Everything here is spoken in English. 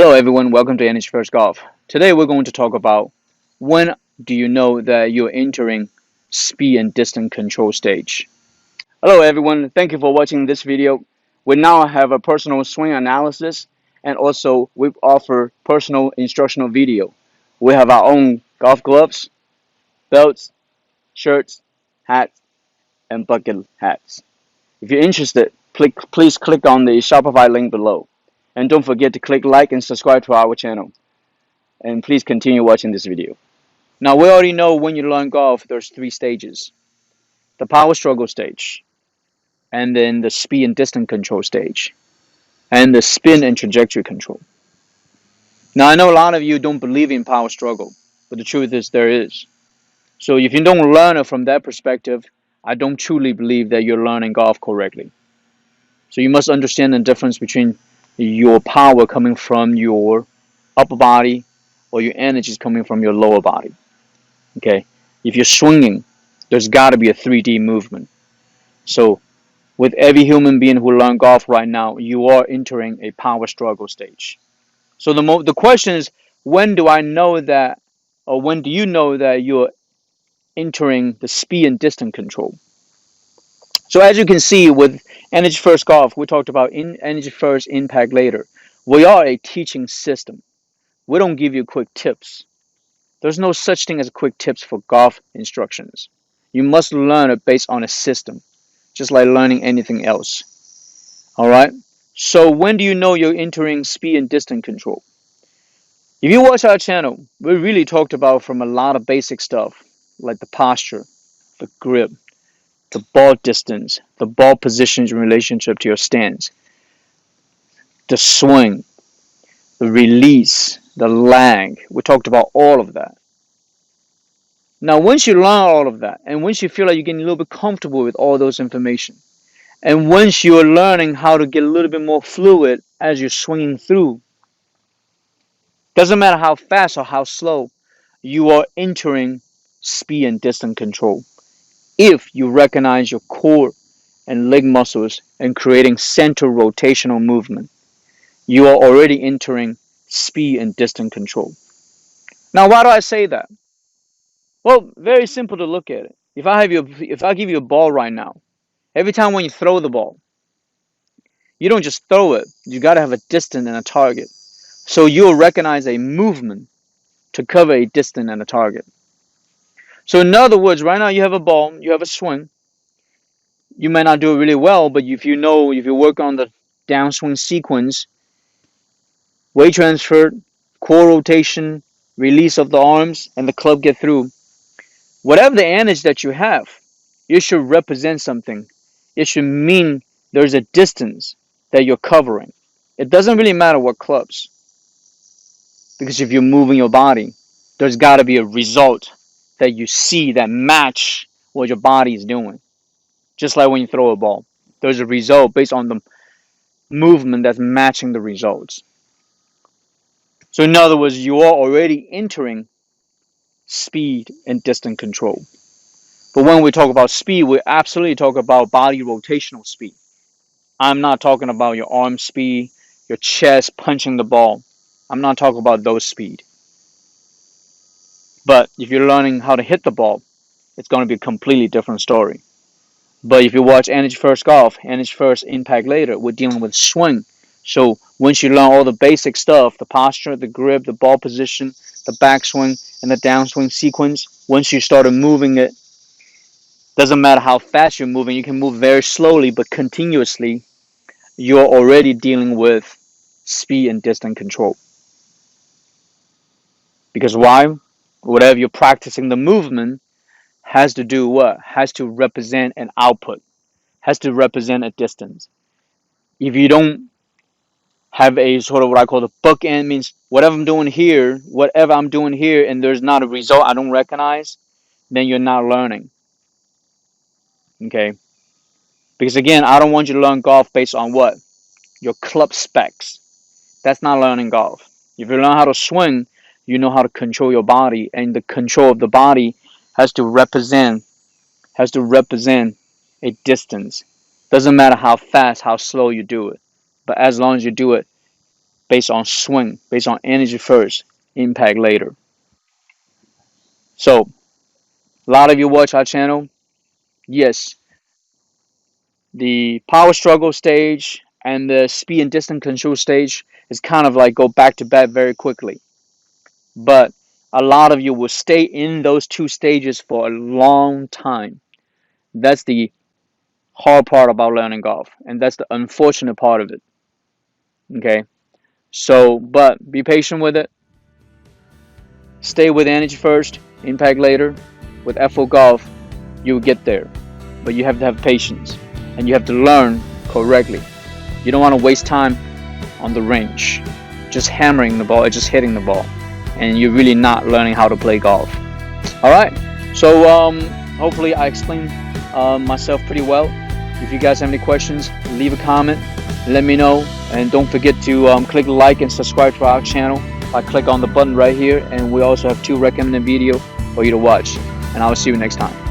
Hello everyone, welcome to Energy First Golf. Today we're going to talk about when do you know that you're entering speed and distance control stage. Hello everyone, thank you for watching this video. We now have a personal swing analysis and also we offer personal instructional video. We have our own golf gloves, belts, shirts, hats, and bucket hats. If you're interested, please click on the Shopify link below. And don't forget to click like and subscribe to our channel. And please continue watching this video. Now we already know when you learn golf there's three stages. The power struggle stage, and then the speed and distance control stage, and the spin and trajectory control. Now I know a lot of you don't believe in power struggle, but the truth is there is. So if you don't learn it from that perspective, I don't truly believe that you're learning golf correctly. So you must understand the difference between your power coming from your upper body or your energy is coming from your lower body. Okay, if you're swinging, there's got to be a 3D movement. So with every human being who learn golf right now, you are entering a power struggle stage. So the question is, when do I know that, or when do you know that you're entering the speed and distance control? So as you can see with Energy First Golf, we talked about Energy First, Impact Later. We are a teaching system. We don't give you quick tips. There's no such thing as quick tips for golf instructions. You must learn it based on a system, just like learning anything else. Alright? So when do you know you're entering speed and distance control? If you watch our channel, we really talked about from a lot of basic stuff, like the posture, the grip, the ball distance, the ball positions in relationship to your stance, the swing, the release, the lag. We talked about all of that. Now, once you learn all of that, and once you feel like you're getting a little bit comfortable with all those information, and once you're learning how to get a little bit more fluid as you're swinging through, doesn't matter how fast or how slow, you are entering speed and distance control. If you recognize your core and leg muscles and creating center rotational movement, you are already entering speed and distance control. Now, why do I say that? Well, very simple to look at it. If I give you a ball right now, every time when you throw the ball, you don't just throw it. You got to have a distance and a target. So you'll recognize a movement to cover a distance and a target. So in other words, right now you have a ball, you have a swing. You may not do it really well, but if you work on the downswing sequence, weight transfer, core rotation, release of the arms, and the club get through, whatever the energy that you have, it should represent something. It should mean there's a distance that you're covering. It doesn't really matter what clubs, because if you're moving your body, there's got to be a result that you see that match what your body is doing. Just like when you throw a ball, there's a result based on the movement that's matching the results. So in other words, you are already entering speed and distance control. But when we talk about speed, we absolutely talk about body rotational speed. I'm not talking about your arm speed, your chest punching the ball. I'm not talking about those speed. But if you're learning how to hit the ball, it's going to be a completely different story. But if you watch Energy First Golf, Energy First, Impact Later, we're dealing with swing. So once you learn all the basic stuff, the posture, the grip, the ball position, the backswing, and the downswing sequence, once you started moving it, doesn't matter how fast you're moving, you can move very slowly, but continuously, you're already dealing with speed and distance control. Because why? Whatever you're practicing the movement has to do what? Has to represent an output, has to represent a distance. If you don't have a sort of what I call the bookend, means whatever I'm doing here, and there's not a result I don't recognize, then you're not learning. Okay? Because again, I don't want you to learn golf based on what? Your club specs. That's not learning golf. If you learn how to swing, you know how to control your body, and the control of the body has to represent a distance. Doesn't matter how fast, how slow you do it, but as long as you do it based on swing, based on energy first, impact later. So, a lot of you watch our channel. Yes, the power struggle stage and the speed and distance control stage is kind of like go back to back very quickly. But a lot of you will stay in those two stages for a long time. That's the hard part about learning golf, and that's the unfortunate part of it. Okay, so but be patient with it. Stay with energy first, impact later. With FO Golf, you will get there, but you have to have patience and you have to learn correctly. You don't want to waste time on the range, just hammering the ball, just hitting the ball, and you're really not learning how to play golf. All right, so hopefully I explained myself pretty well. If you guys have any questions, leave a comment, let me know, and don't forget to click like and subscribe to our channel. I click on the button right here, and we also have 2 recommended videos for you to watch, and I will see you next time.